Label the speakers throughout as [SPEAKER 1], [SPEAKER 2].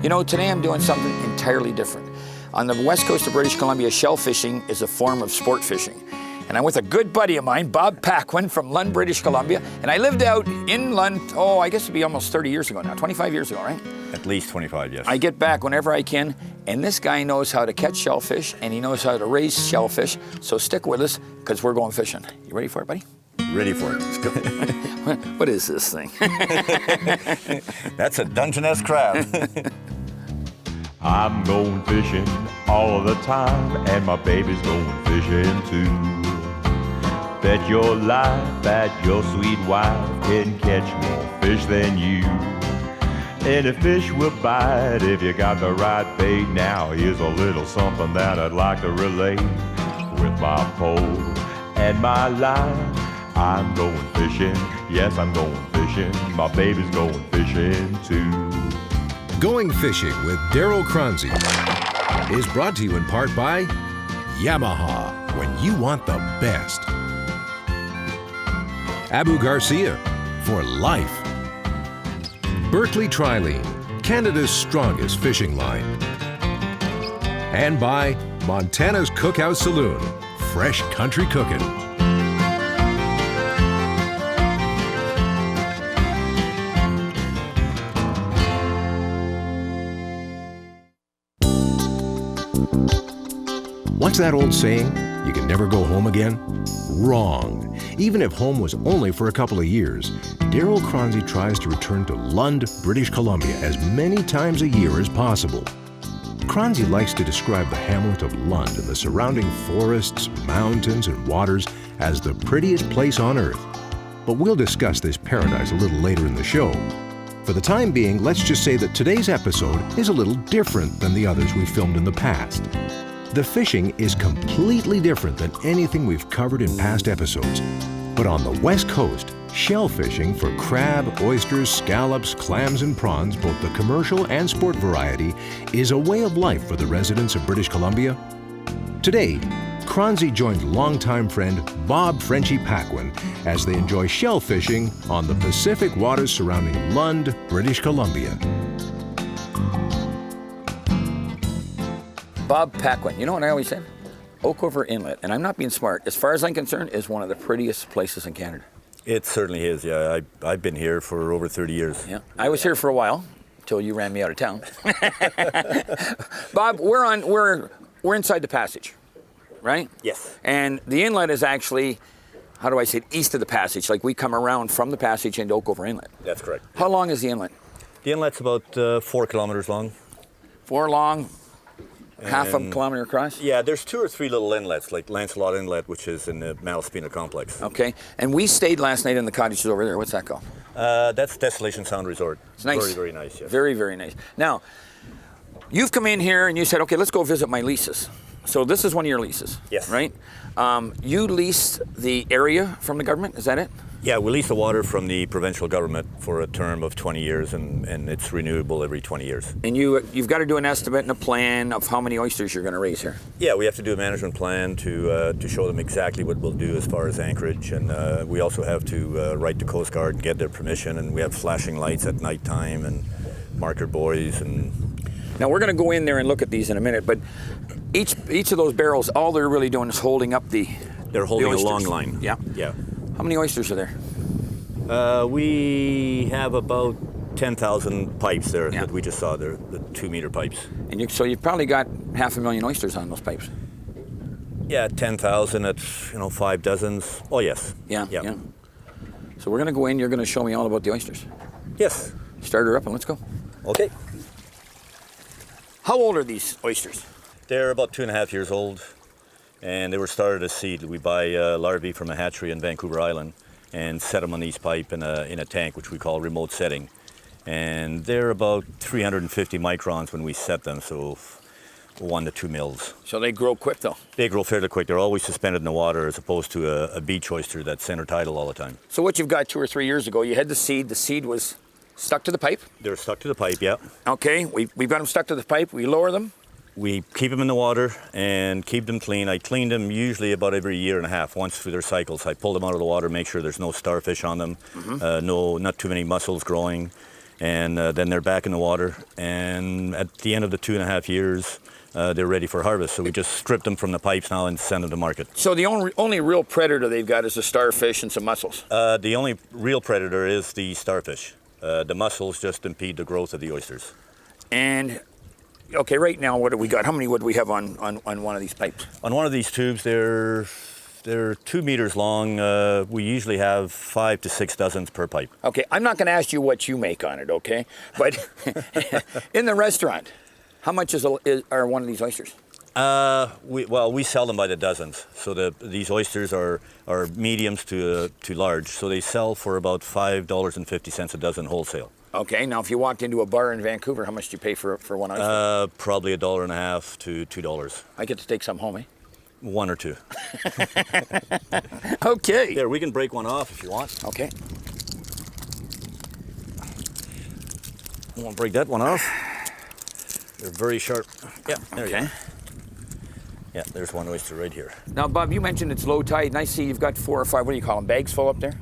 [SPEAKER 1] You know, today I'm doing something entirely different. On the west coast of British Columbia, shell fishing is a form of sport fishing. And I'm with a good buddy of mine, Bob Paquin from Lund, British Columbia. And I lived out in Lund, I guess it'd be almost 30 years ago now, 25 years ago, right?
[SPEAKER 2] At least 25, yes.
[SPEAKER 1] I get back whenever I can, and this guy knows how to catch shellfish, and he knows how to raise shellfish. So stick with us, because we're going fishing. You ready for it, buddy?
[SPEAKER 2] Ready for it. Let's go.
[SPEAKER 1] What is this thing?
[SPEAKER 2] That's a Dungeness crab.
[SPEAKER 3] I'm going fishing all the time, and my baby's going fishing too. Bet your life that your sweet wife can catch more fish than you. Any fish will bite if you got the right bait. Now here's a little something that I'd like to relate. With my pole and my line, I'm going fishing. Yes, I'm going fishing. My baby's going fishing too.
[SPEAKER 4] Going Fishing with Darryl Choronzey is brought to you in part by Yamaha, when you want the best. Abu Garcia, for life. Berkeley Trilene, Canada's strongest fishing line. And by Montana's Cookhouse Saloon, fresh country cooking. What's that old saying? You can never go home again? Wrong. Even if home was only for a couple of years, Darryl Choronzey tries to return to Lund, British Columbia as many times a year as possible. Cronzy likes to describe the hamlet of Lund and the surrounding forests, mountains, and waters as the prettiest place on earth. But we'll discuss this paradise a little later in the show. For the time being, let's just say that today's episode is a little different than the others we've filmed in the past. The fishing is completely different than anything we've covered in past episodes. But on the West Coast, shell fishing for crab, oysters, scallops, clams, and prawns, both the commercial and sport variety, is a way of life for the residents of British Columbia. Today, Cronzy joined longtime friend Bob "Frenchy" Paquin as they enjoy shell fishing on the Pacific waters surrounding Lund, British Columbia.
[SPEAKER 1] Bob Paquin, you know what I always said? Oakover Inlet, and I'm not being smart, as far as I'm concerned, is one of the prettiest places in Canada.
[SPEAKER 2] It certainly is, yeah. I've been here for over 30 years.
[SPEAKER 1] Yeah, I was here for a while, until you ran me out of town. Bob, we're inside the passage, right?
[SPEAKER 2] Yes.
[SPEAKER 1] And the inlet is actually, how do I say it, east of the passage, like we come around from the passage into Oakover Inlet.
[SPEAKER 2] That's correct.
[SPEAKER 1] How long is the inlet?
[SPEAKER 2] The inlet's about 4 kilometers long.
[SPEAKER 1] 4 long, half a kilometer across?
[SPEAKER 2] Yeah, there's 2 or 3 little inlets, like Lancelot Inlet, which is in the Malaspina complex.
[SPEAKER 1] Okay, and we stayed last night in the cottages over there. What's that called?
[SPEAKER 2] That's Desolation Sound Resort.
[SPEAKER 1] It's nice.
[SPEAKER 2] Very, very nice, yes.
[SPEAKER 1] Very, very nice. Now, you've come in here and you said, okay, let's go visit my leases. So this is one of your leases,
[SPEAKER 2] yes.
[SPEAKER 1] Right? You leased the area from the government, is that it?
[SPEAKER 2] Yeah, we lease the water from the provincial government for a term of 20 years, and it's renewable every 20 years.
[SPEAKER 1] And you've got to do an estimate and a plan of how many oysters you're going to raise here.
[SPEAKER 2] Yeah, we have to do a management plan to show them exactly what we'll do as far as anchorage, and we also have to write to Coast Guard and get their permission, and we have flashing lights at nighttime and marker buoys. And
[SPEAKER 1] now we're going to go in there and look at these in a minute, but each of those barrels, all they're really doing is holding up
[SPEAKER 2] They're holding
[SPEAKER 1] the
[SPEAKER 2] a long line.
[SPEAKER 1] Yeah.
[SPEAKER 2] Yeah.
[SPEAKER 1] How many oysters are there?
[SPEAKER 2] We have about 10,000 pipes there
[SPEAKER 1] Yeah.
[SPEAKER 2] that we just saw there, the 2-meter pipes.
[SPEAKER 1] And so you've probably got 500,000 oysters on those pipes.
[SPEAKER 2] Yeah, 10,000 at 5 dozens. Oh yes.
[SPEAKER 1] Yeah. So we're going to go in. You're going to show me all about the oysters.
[SPEAKER 2] Yes.
[SPEAKER 1] Start her up and let's go.
[SPEAKER 2] Okay.
[SPEAKER 1] How old are these oysters?
[SPEAKER 2] They're about 2.5 years old, and they were started as seed. We buy larvae from a hatchery in Vancouver Island and set them on these pipe in a tank, which we call remote setting. And they're about 350 microns when we set them, so 1 to 2 mils.
[SPEAKER 1] So they grow quick though?
[SPEAKER 2] They grow fairly quick. They're always suspended in the water as opposed to a beach oyster that's center tidal all the time.
[SPEAKER 1] So what you've got 2 or 3 years ago, you had the seed was stuck to the pipe?
[SPEAKER 2] They're stuck to the pipe, yeah.
[SPEAKER 1] Okay, we've got them stuck to the pipe, we lower them?
[SPEAKER 2] We keep them in the water and keep them clean. I clean them usually about every 1.5 years, once through their cycles. I pull them out of the water, make sure there's no starfish on them, not too many mussels growing. and then they're back in the water. And at the end of the 2.5 years, they're ready for harvest. So we just strip them from the pipes now and send them to market.
[SPEAKER 1] So the only real predator they've got is the starfish and some mussels.
[SPEAKER 2] The only real predator is the starfish. The mussels just impede the growth of the oysters.
[SPEAKER 1] And okay, right now, what do we got? How many would we have on one of these pipes?
[SPEAKER 2] On one of these tubes, they're 2 meters long. We usually have 5 to 6 dozens per pipe.
[SPEAKER 1] Okay, I'm not going to ask you what you make on it, okay? But in the restaurant, how much are one of these oysters?
[SPEAKER 2] We sell them by the dozens. So these oysters are mediums to large. So they sell for about $5.50 a dozen wholesale.
[SPEAKER 1] Okay, now if you walked into a bar in Vancouver, how much do you pay for one oyster?
[SPEAKER 2] Probably $1.50 to $2.
[SPEAKER 1] I get to take some home, eh?
[SPEAKER 2] 1 or 2.
[SPEAKER 1] Okay.
[SPEAKER 2] There, we can break one off if you want.
[SPEAKER 1] Okay.
[SPEAKER 2] I won't break that one off. They're very sharp. Yeah, there you go. Yeah, there's one oyster right here.
[SPEAKER 1] Now, Bob, you mentioned it's low tide, and I see you've got 4 or 5, what do you call them, bags full up there?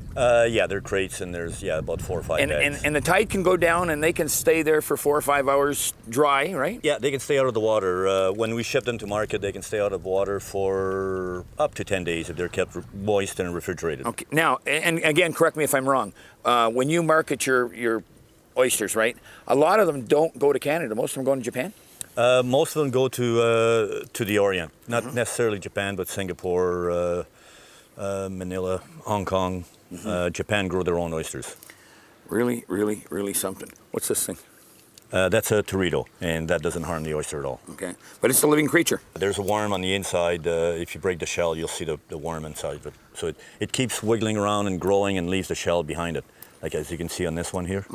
[SPEAKER 2] Yeah, they're crates, and there's, about 4 or 5 bags.
[SPEAKER 1] And the tide can go down, and they can stay there for 4 or 5 hours dry, right?
[SPEAKER 2] Yeah, they can stay out of the water. When we ship them to market, they can stay out of water for up to 10 days if they're kept moist and refrigerated.
[SPEAKER 1] Okay, now, and again, correct me if I'm wrong, when you market your oysters, right, a lot of them don't go to Canada. Most of them go to Japan?
[SPEAKER 2] Most of them go to the Orient, not necessarily Japan, but Singapore, Manila, Hong Kong. Japan grow their own oysters.
[SPEAKER 1] Really, really, really something. What's this thing?
[SPEAKER 2] That's a teredo, and that doesn't harm the oyster at all.
[SPEAKER 1] Okay, but it's a living creature.
[SPEAKER 2] There's a worm on the inside. If you break the shell, you'll see the worm inside of it. So it keeps wiggling around and growing and leaves the shell behind it, like as you can see on this one here.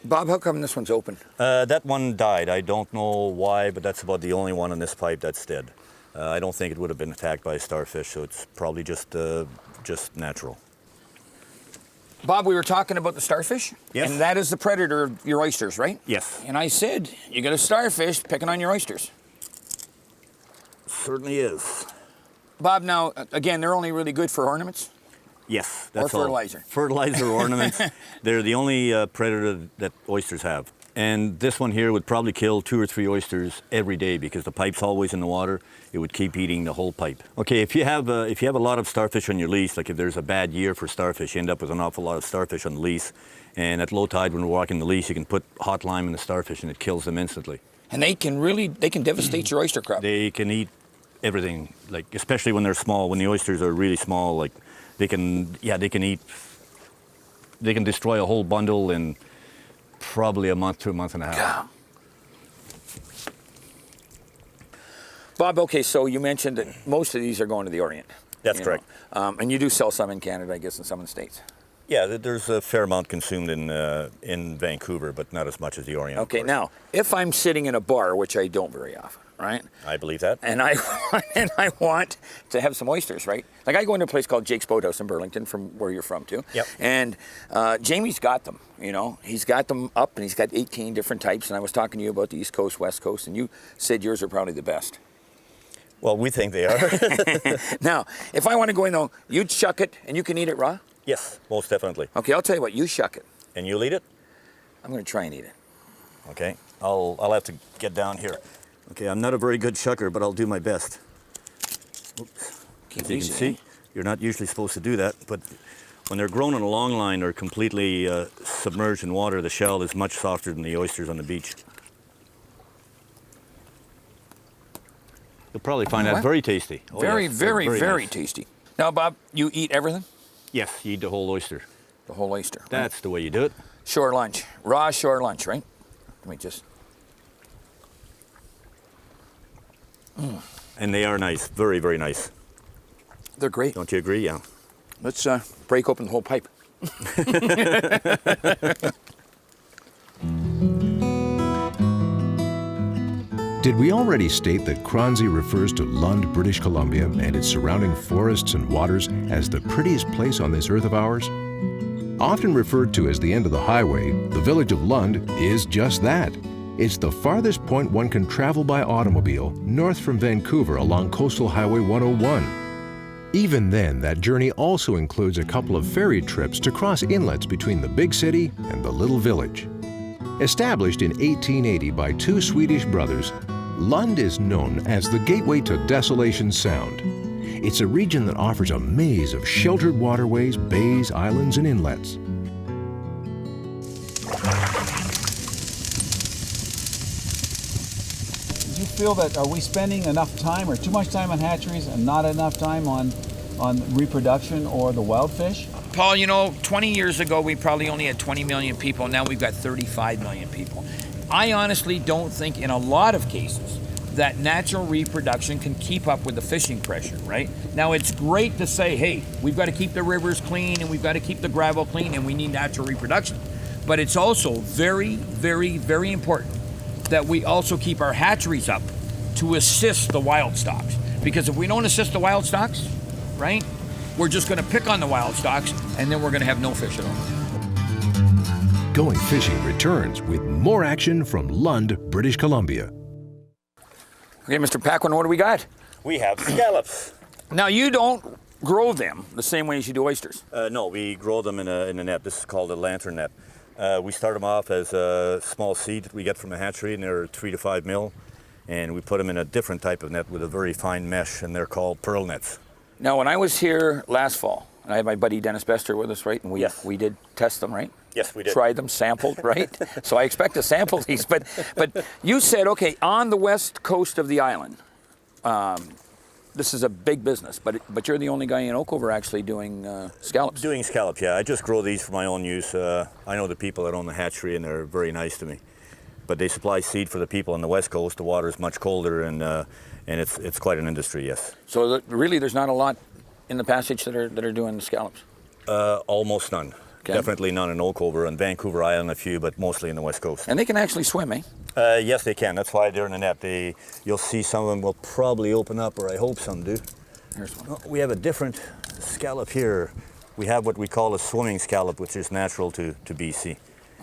[SPEAKER 1] Bob, how come this one's open?
[SPEAKER 2] That one died. I don't know why, but that's about the only one in this pipe that's dead. I don't think it would have been attacked by a starfish, so it's probably just natural.
[SPEAKER 1] Bob, we were talking about the starfish?
[SPEAKER 2] Yes.
[SPEAKER 1] And that is the predator of your oysters, right?
[SPEAKER 2] Yes.
[SPEAKER 1] And I said, you got a starfish picking on your oysters.
[SPEAKER 2] Certainly is.
[SPEAKER 1] Bob, now, again, they're only really good for ornaments?
[SPEAKER 2] Yes, that's all.
[SPEAKER 1] fertilizer.
[SPEAKER 2] Fertilizer ornaments. They're the only predator that oysters have. And this one here would probably kill 2 or 3 oysters every day because the pipe's always in the water. It would keep eating the whole pipe. Okay, if you have a lot of starfish on your lease, like if there's a bad year for starfish, you end up with an awful lot of starfish on the lease. And at low tide, when we're walking the lease, you can put hot lime in the starfish and it kills them instantly.
[SPEAKER 1] And they can devastate your oyster crop.
[SPEAKER 2] They can eat everything, like especially when they're small. When the oysters are really small, like they can destroy a whole bundle in probably a month to a month and a half.
[SPEAKER 1] Yeah. Bob, okay, so you mentioned that most of these are going to the Orient.
[SPEAKER 2] That's correct.
[SPEAKER 1] And you do sell some in Canada, I guess, and some in the States.
[SPEAKER 2] Yeah, there's a fair amount consumed in Vancouver, but not as much as the Orient.
[SPEAKER 1] Okay, now, if I'm sitting in a bar, which I don't very often, right?
[SPEAKER 2] I believe that.
[SPEAKER 1] And I want to have some oysters, right? Like I go into a place called Jake's Boathouse in Burlington, from where you're from too.
[SPEAKER 2] Yep.
[SPEAKER 1] And Jamie's got them, He's got them up, and he's got 18 different types. And I was talking to you about the East Coast, West Coast, and you said yours are probably the best.
[SPEAKER 2] Well, we think they are.
[SPEAKER 1] Now, if I want to go in though, you'd shuck it and you can eat it raw?
[SPEAKER 2] Yes, most definitely.
[SPEAKER 1] Okay, I'll tell you what, you shuck it.
[SPEAKER 2] And you'll eat it?
[SPEAKER 1] I'm going to try and eat it.
[SPEAKER 2] Okay, I'll have to get down here. Okay, I'm not a very good shucker, but I'll do my best. Oops.
[SPEAKER 1] Keep
[SPEAKER 2] As you can
[SPEAKER 1] easy,
[SPEAKER 2] see, you're not usually supposed to do that, but when they're grown on a long line or completely submerged in water, the shell is much softer than the oysters on the beach. You'll probably find that very tasty. Oh,
[SPEAKER 1] very,
[SPEAKER 2] yes,
[SPEAKER 1] very, very
[SPEAKER 2] nice.
[SPEAKER 1] tasty. Now, Bob, you eat everything?
[SPEAKER 2] Yes, you eat the whole oyster.
[SPEAKER 1] The whole oyster. Right?
[SPEAKER 2] That's the way you do it.
[SPEAKER 1] Shore lunch. Raw shore lunch, right? Let me just...
[SPEAKER 2] And they are nice, very, very nice.
[SPEAKER 1] They're great.
[SPEAKER 2] Don't you agree? Yeah.
[SPEAKER 1] Let's break open the whole pipe.
[SPEAKER 4] Did we already state that Cronzy refers to Lund, British Columbia, and its surrounding forests and waters as the prettiest place on this earth of ours? Often referred to as the end of the highway, the village of Lund is just that. It's the farthest point one can travel by automobile north from Vancouver along Coastal Highway 101. Even then, that journey also includes a couple of ferry trips to cross inlets between the big city and the little village. Established in 1880 by two Swedish brothers, Lund is known as the gateway to Desolation Sound. It's a region that offers a maze of sheltered waterways, bays, islands, and inlets.
[SPEAKER 5] Do you feel that, are we spending enough time or too much time on hatcheries and not enough time on reproduction or the wild fish?
[SPEAKER 1] Paul, you know, 20 years ago, we probably only had 20 million people. Now we've got 35 million people. I honestly don't think in a lot of cases that natural reproduction can keep up with the fishing pressure, right? Now, it's great to say, hey, we've got to keep the rivers clean and we've got to keep the gravel clean and we need natural reproduction. But it's also very, very, very important that we also keep our hatcheries up to assist the wild stocks. Because if we don't assist the wild stocks, right, we're just going to pick on the wild stocks and then we're going to have no fish at all.
[SPEAKER 4] Going Fishing returns with more action from Lund, British Columbia.
[SPEAKER 1] Okay, Mr. Paquin, what do we got?
[SPEAKER 2] We have scallops.
[SPEAKER 1] Now, you don't grow them the same way as you do oysters.
[SPEAKER 2] No, we grow them in a net. This is called a lantern net. We start them off as a small seed that we get from a hatchery, and they're 3 to 5 mil. And we put them in a different type of net with a very fine mesh, and they're called pearl nets.
[SPEAKER 1] Now, when I was here last fall, and I had my buddy Dennis Bester with us, right? And we did test them, right?
[SPEAKER 2] Yes, we did.
[SPEAKER 1] Tried them, sampled, right? So I expect to sample these. But you said, okay, on the west coast of the island, this is a big business, but you're the only guy in Oakover actually doing scallops.
[SPEAKER 2] Doing scallops, yeah. I just grow these for my own use. I know the people that own the hatchery, and they're very nice to me. But they supply seed for the people on the west coast. The water is much colder, and it's quite an industry, yes.
[SPEAKER 1] So really, there's not a lot in the passage that are doing the scallops?
[SPEAKER 2] Almost none.
[SPEAKER 1] Okay.
[SPEAKER 2] Definitely none in Oakover, and Vancouver Island a few, but mostly in the west coast.
[SPEAKER 1] And they can actually swim, eh?
[SPEAKER 2] Yes, they can. That's why they're in the net. You'll see some of them will probably open up, or I hope some do.
[SPEAKER 1] Here's one.
[SPEAKER 2] Oh, we have a different scallop here. We have what we call a swimming scallop, which is natural to BC.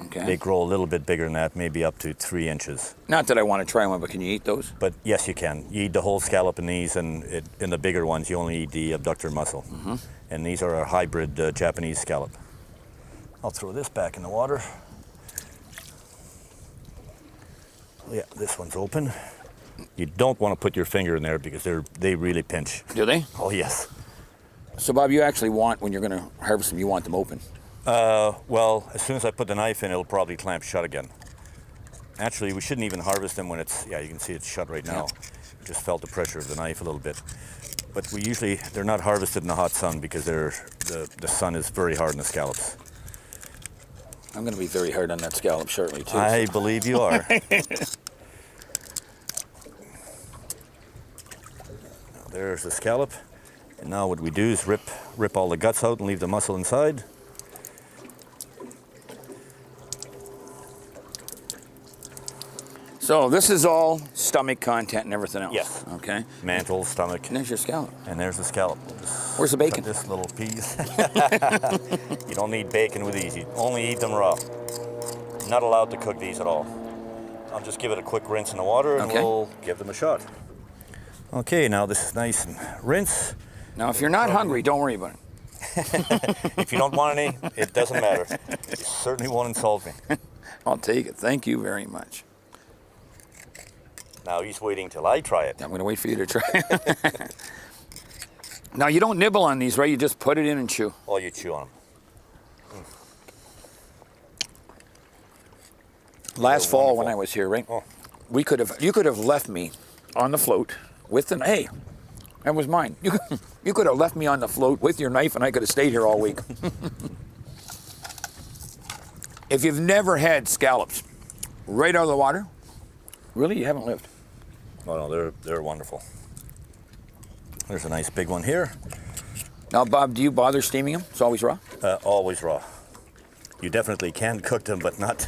[SPEAKER 1] Okay.
[SPEAKER 2] They grow a little bit bigger than that, maybe up to 3 inches.
[SPEAKER 1] Not that I want to try one, but can you eat those?
[SPEAKER 2] But yes, you can. You eat the whole scallop in these, and in the bigger ones, you only eat the abductor muscle. Mm-hmm. And these are a hybrid Japanese scallop. I'll throw this back in the water. Yeah, this one's open. You don't want to put your finger in there because they really pinch.
[SPEAKER 1] Do they?
[SPEAKER 2] Oh, yes.
[SPEAKER 1] So, Bob, you actually want, when you're going to harvest them, you want them open?
[SPEAKER 2] Well, as soon as I put the knife in, it'll probably clamp shut again. Actually, we shouldn't even harvest them when it's, yeah, you can see it's shut right now. Yeah. Just felt the pressure of the knife a little bit. But they're not harvested in the hot sun because the sun is very hard on the scallops.
[SPEAKER 1] I'm going to be very hard on that scallop shortly, too.
[SPEAKER 2] I believe you are. Now, there's the scallop. And now what we do is rip all the guts out and leave the muscle inside.
[SPEAKER 1] So this is all stomach content and everything else?
[SPEAKER 2] Yes.
[SPEAKER 1] Okay.
[SPEAKER 2] Mantle, stomach.
[SPEAKER 1] And there's your scallop.
[SPEAKER 2] And there's the scallop.
[SPEAKER 1] Where's the bacon?
[SPEAKER 2] Cut this little piece. You don't need bacon with these. You only eat them raw. Not allowed to cook these at all. I'll just give it a quick rinse in the water, and we'll give them a shot. Okay, now this is nice and rinse.
[SPEAKER 1] Now, if you're not hungry, don't worry about it.
[SPEAKER 2] If you don't want any, it doesn't matter. You certainly won't insult me.
[SPEAKER 1] I'll take it. Thank you very much.
[SPEAKER 2] Now he's waiting till I try it.
[SPEAKER 1] I'm going to wait for you to try it. Now, you don't nibble on these, right? You just put it in and chew.
[SPEAKER 2] Oh, you chew on them.
[SPEAKER 1] Last fall when I was here, right?
[SPEAKER 2] Oh.
[SPEAKER 1] You could have left me on the float with the, hey, that was mine. You could have left me on the float with your knife and I could have stayed here all week. If you've never had scallops right out of the water, really, you haven't lived.
[SPEAKER 2] Oh, no, they're wonderful. There's a nice big one here.
[SPEAKER 1] Now, Bob, do you bother steaming them? It's always raw?
[SPEAKER 2] Always raw. You definitely can cook them, but not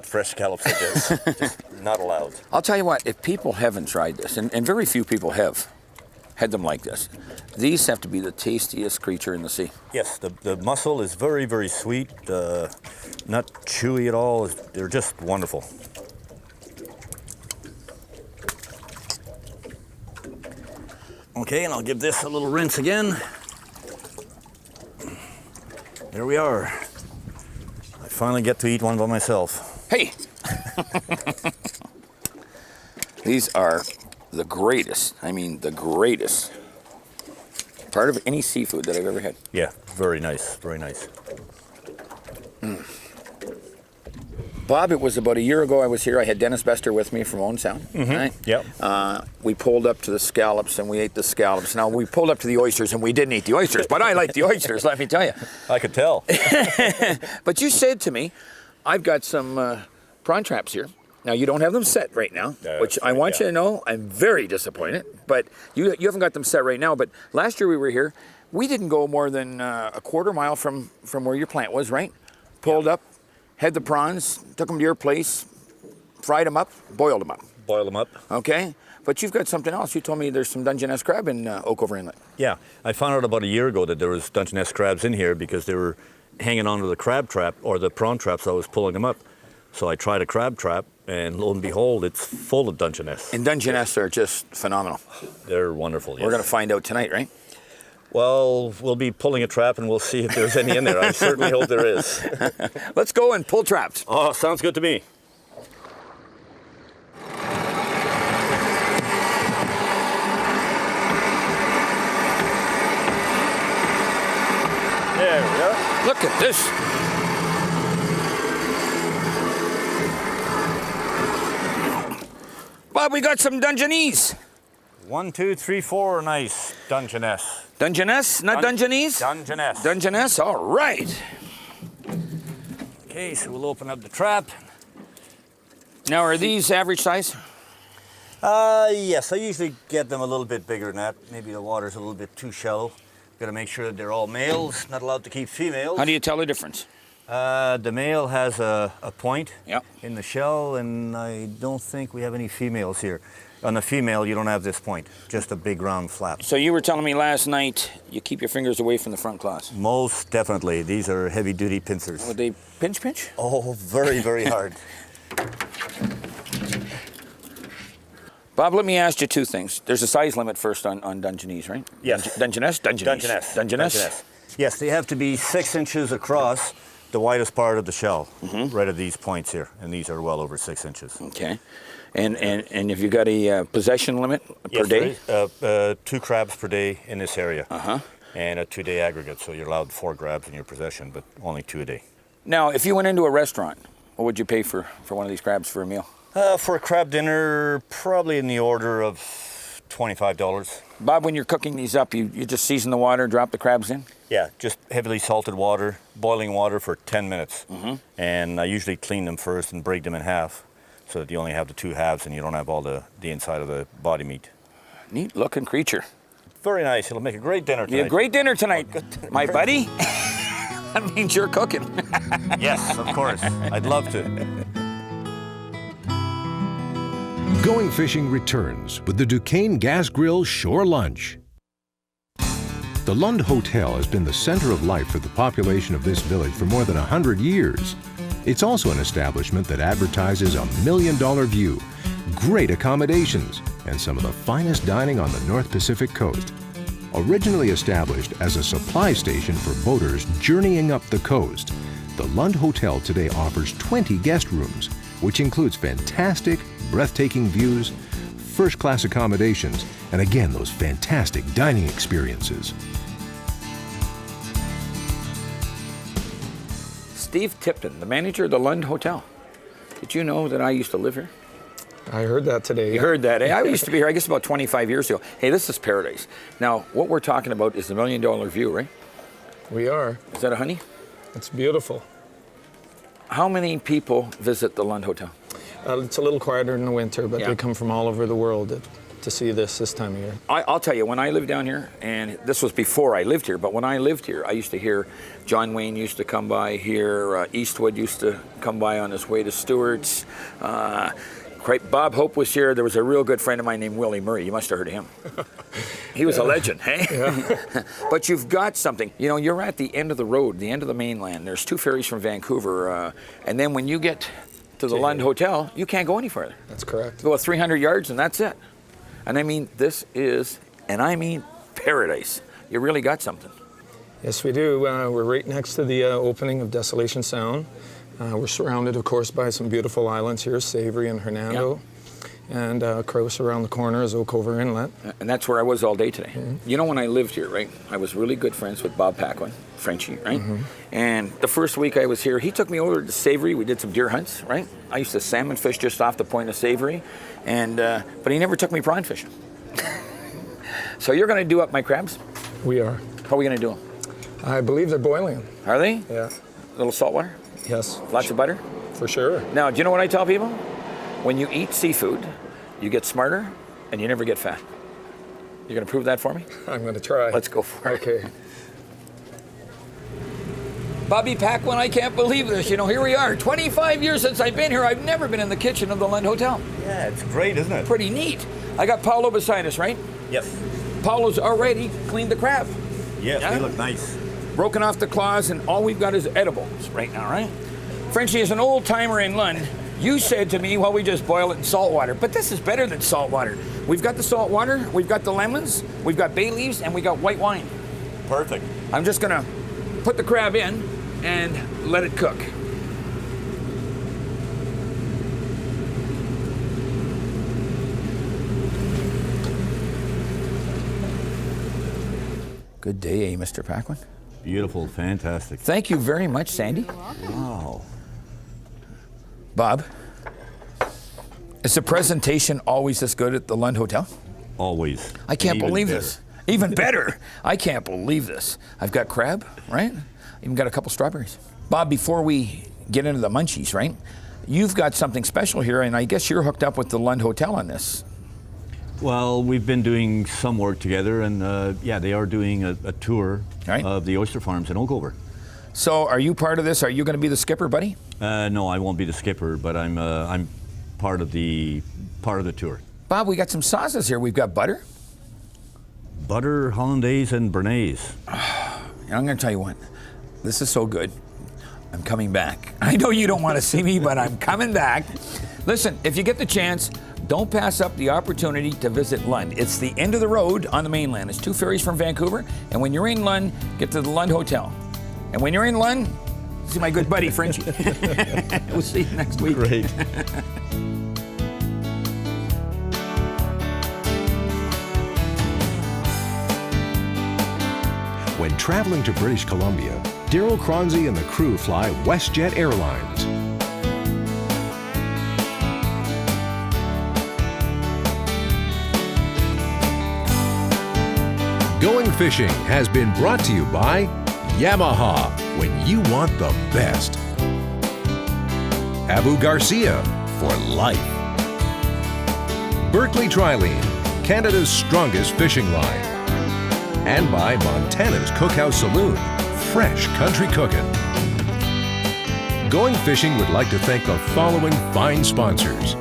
[SPEAKER 2] fresh scallops like this. Just not allowed.
[SPEAKER 1] I'll tell you what, if people haven't tried this, and very few people have had them like this, these have to be the tastiest creature in the sea.
[SPEAKER 2] Yes, the mussel is very, very sweet, not chewy at all. They're just wonderful. Okay, and I'll give this a little rinse again. There we are. I finally get to eat one by myself.
[SPEAKER 1] Hey, These are the greatest. I mean, the greatest part of any seafood that I've ever had.
[SPEAKER 2] Yeah, very nice, very nice.
[SPEAKER 1] Bob, it was about a year ago I was here. I had Dennis Bester with me from Owen Sound. Right?
[SPEAKER 2] Yep.
[SPEAKER 1] We pulled up to the scallops and we ate the scallops. Now, we pulled up to the oysters and we didn't eat the oysters, but I like the oysters, let me tell you.
[SPEAKER 2] I could tell.
[SPEAKER 1] But you said to me, I've got some prawn traps here. Now, you don't have them set right now, which I want you to know I'm very disappointed. But you haven't got them set right now. But last year we were here, we didn't go more than a quarter mile from where your plant was, right? Pulled up, had the prawns, took them to your place, fried them up, boiled them up.
[SPEAKER 2] Boil them up.
[SPEAKER 1] Okay? But you've got something else. You told me there's some Dungeness crab in Oakover Inlet.
[SPEAKER 2] Yeah, I found out about a year ago that there was Dungeness crabs in here because they were hanging onto the crab trap or the prawn traps. I was pulling them up. So I tried a crab trap, and lo and behold, it's full of Dungeness.
[SPEAKER 1] And Dungeness are just phenomenal.
[SPEAKER 2] They're wonderful, yes.
[SPEAKER 1] We're going to find out tonight, right?
[SPEAKER 2] Well, we'll be pulling a trap, and we'll see if there's any in there. I certainly hope there is.
[SPEAKER 1] Let's go and pull traps.
[SPEAKER 2] Oh, sounds good to me. There we are.
[SPEAKER 1] Look at this. Bob, we got some Dungeness.
[SPEAKER 2] 1, 2, 3, 4, nice Dungeness.
[SPEAKER 1] Dungeness, not Dungeness?
[SPEAKER 2] Dungeness.
[SPEAKER 1] Dungeness, all right.
[SPEAKER 2] Okay, so we'll open up the trap.
[SPEAKER 1] Now, are these average size?
[SPEAKER 2] Yes, I usually get them a little bit bigger than that. Maybe the water's a little bit too shallow. Got to make sure that they're all males, not allowed to keep females.
[SPEAKER 1] How do you tell the difference?
[SPEAKER 2] The male has a point
[SPEAKER 1] Yep.
[SPEAKER 2] in the shell, and I don't think we have any females here. On the female, you don't have this point, just a big round flap.
[SPEAKER 1] So you were telling me last night you keep your fingers away from the front claws.
[SPEAKER 2] Most definitely. These are heavy-duty pincers.
[SPEAKER 1] Would they pinch?
[SPEAKER 2] Oh, very, very hard.
[SPEAKER 1] Bob, let me ask you two things. There's a size limit first on Dungeness, right?
[SPEAKER 2] Yes.
[SPEAKER 1] Dungeness?
[SPEAKER 2] Dungeness. Yes, they have to be 6 inches across the widest part of the shell, right at these points here, and these are well over 6 inches.
[SPEAKER 1] Okay. And have you got a possession limit per day?
[SPEAKER 2] Yes, 2 crabs per day in this area.
[SPEAKER 1] Uh-huh.
[SPEAKER 2] And a 2-day aggregate, so you're allowed 4 crabs in your possession, but only 2 a day.
[SPEAKER 1] Now, if you went into a restaurant, what would you pay for one of these crabs for a meal?
[SPEAKER 2] For a crab dinner, probably in the order of $25.
[SPEAKER 1] Bob, when you're cooking these up, you just season the water, drop the crabs in?
[SPEAKER 2] Yeah, just heavily salted water, boiling water for 10 minutes. And I usually clean them first and break them in half so that you only have the 2 halves and you don't have all the inside of the body meat.
[SPEAKER 1] Neat looking creature.
[SPEAKER 2] Very nice. It'll make a great dinner tonight.
[SPEAKER 1] Be a great dinner tonight, my buddy. That means you're cooking.
[SPEAKER 2] Yes, of course. I'd love to.
[SPEAKER 4] Going Fishing returns with the Duquesne Gas Grill Shore Lunch. The Lund Hotel has been the center of life for the population of this village for more than 100 years. It's also an establishment that advertises a $1 million view, great accommodations, and some of the finest dining on the North Pacific coast. Originally established as a supply station for boaters journeying up the coast, the Lund Hotel today offers 20 guest rooms, which includes fantastic, breathtaking views, first-class accommodations, and again, those fantastic dining experiences.
[SPEAKER 1] Steve Tipton, the manager of the Lund Hotel. Did you know that I used to live here?
[SPEAKER 6] I heard that today.
[SPEAKER 1] You heard that, eh? I used to be here, I guess, about 25 years ago. Hey, this is paradise. Now, what we're talking about is the $1 million view, right?
[SPEAKER 6] We are.
[SPEAKER 1] Is that a honey?
[SPEAKER 6] It's beautiful.
[SPEAKER 1] How many people visit the Lund Hotel?
[SPEAKER 6] It's a little quieter in the winter, but
[SPEAKER 1] Yeah.
[SPEAKER 6] they come from all over the world to see this time of year.
[SPEAKER 1] I'll tell you, when I lived down here, and this was before I lived here, but when I lived here, I used to hear John Wayne used to come by here, Eastwood used to come by on his way to Stewart's. Bob Hope was here. There was a real good friend of mine named Willie Murray. You must have heard of him. He was a legend, hey? Yeah. But you've got something. You know, you're at the end of the road, the end of the mainland. There's 2 ferries from Vancouver. And then when you get to the Lund Hotel, you can't go any further.
[SPEAKER 6] That's correct.
[SPEAKER 1] Go 300 yards and that's it. And I mean, this is, and I mean paradise. You really got something.
[SPEAKER 6] Yes, we do. We're right next to the opening of Desolation Sound. We're surrounded, of course, by some beautiful islands here, Savory and Hernando. And close around the corner is Oakover Inlet.
[SPEAKER 1] And that's where I was all day today. You know, when I lived here, right, I was really good friends with Bob Paquin, Frenchie, right? And the first week I was here, he took me over to Savory. We did some deer hunts, right? I used to salmon fish just off the point of Savory, and but he never took me prawn fishing. So you're going to do up my crabs?
[SPEAKER 6] We are.
[SPEAKER 1] How are we going to do them?
[SPEAKER 6] I believe they're boiling.
[SPEAKER 1] Are they?
[SPEAKER 6] Yeah.
[SPEAKER 1] A little salt water?
[SPEAKER 6] Yes.
[SPEAKER 1] Lots of butter?
[SPEAKER 6] For sure.
[SPEAKER 1] Now, do you know what I tell people? When you eat seafood, you get smarter and you never get fat. You going to prove that for me?
[SPEAKER 6] I'm going to try.
[SPEAKER 1] Let's go for it.
[SPEAKER 6] Okay.
[SPEAKER 1] Bobby Paquin, I can't believe this. You know, here we are. 25 years since I've been here. I've never been in the kitchen of the Lund Hotel.
[SPEAKER 2] Yeah, it's great, isn't it?
[SPEAKER 1] Pretty neat. I got Paolo beside us, right?
[SPEAKER 2] Yes.
[SPEAKER 1] Paolo's already cleaned the crab.
[SPEAKER 2] Yes,
[SPEAKER 1] Yeah.
[SPEAKER 2] they look nice.
[SPEAKER 1] Broken off the claws, and all we've got is edibles right now, right? Frenchie is an old timer in Lund. You said to me, well, we just boil it in salt water. But this is better than salt water. We've got the salt water, we've got the lemons, we've got bay leaves, and we got white wine.
[SPEAKER 2] Perfect.
[SPEAKER 1] I'm just gonna put the crab in and let it cook. Good day, eh, Mr. Paquin?
[SPEAKER 2] Beautiful, fantastic.
[SPEAKER 1] Thank you very much, Sandy.
[SPEAKER 2] Wow.
[SPEAKER 1] Bob, is the presentation always this good at the Lund Hotel?
[SPEAKER 2] Always.
[SPEAKER 1] I can't
[SPEAKER 2] Even
[SPEAKER 1] believe
[SPEAKER 2] better.
[SPEAKER 1] this. Even better. I can't believe this. I've got crab, right? Even got a couple strawberries. Bob, before we get into the munchies, right? You've got something special here, and I guess you're hooked up with the Lund Hotel on this.
[SPEAKER 2] Well, we've been doing some work together, and yeah, they are doing a tour
[SPEAKER 1] Right.
[SPEAKER 2] of the oyster farms in Oakover.
[SPEAKER 1] So are you part of this? Are you going to be the skipper, buddy?
[SPEAKER 2] No, I won't be the skipper, but I'm part of the tour.
[SPEAKER 1] Bob, we got some sauces here. We've got butter.
[SPEAKER 2] Butter, hollandaise, and béarnaise.
[SPEAKER 1] And I'm going to tell you what, this is so good. I'm coming back. I know you don't want to see me, but I'm coming back. Listen, if you get the chance, don't pass up the opportunity to visit Lund. It's the end of the road on the mainland. It's 2 ferries from Vancouver, and when you're in Lund, get to the Lund Hotel. And when you're in Lund, see my good buddy, Frenchie. We'll see you next week.
[SPEAKER 2] Great.
[SPEAKER 4] When traveling to British Columbia, Darryl Choronzey and the crew fly WestJet Airlines. Going Fishing has been brought to you by Yamaha, when you want the best. Abu Garcia, for life. Berkeley Trilene, Canada's strongest fishing line. And by Montana's Cookhouse Saloon, fresh country cooking. Going Fishing would like to thank the following fine sponsors.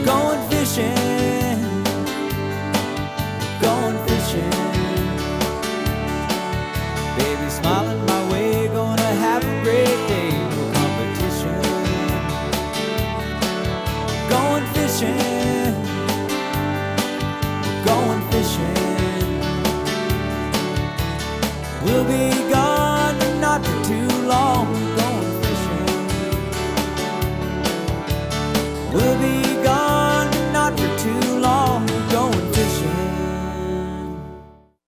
[SPEAKER 7] Going fishing, going fishing. Baby smiling my way, gonna have a great day, no competition. Going fishing, going fishing. We'll be gone, but not for too long, going fishing. We'll be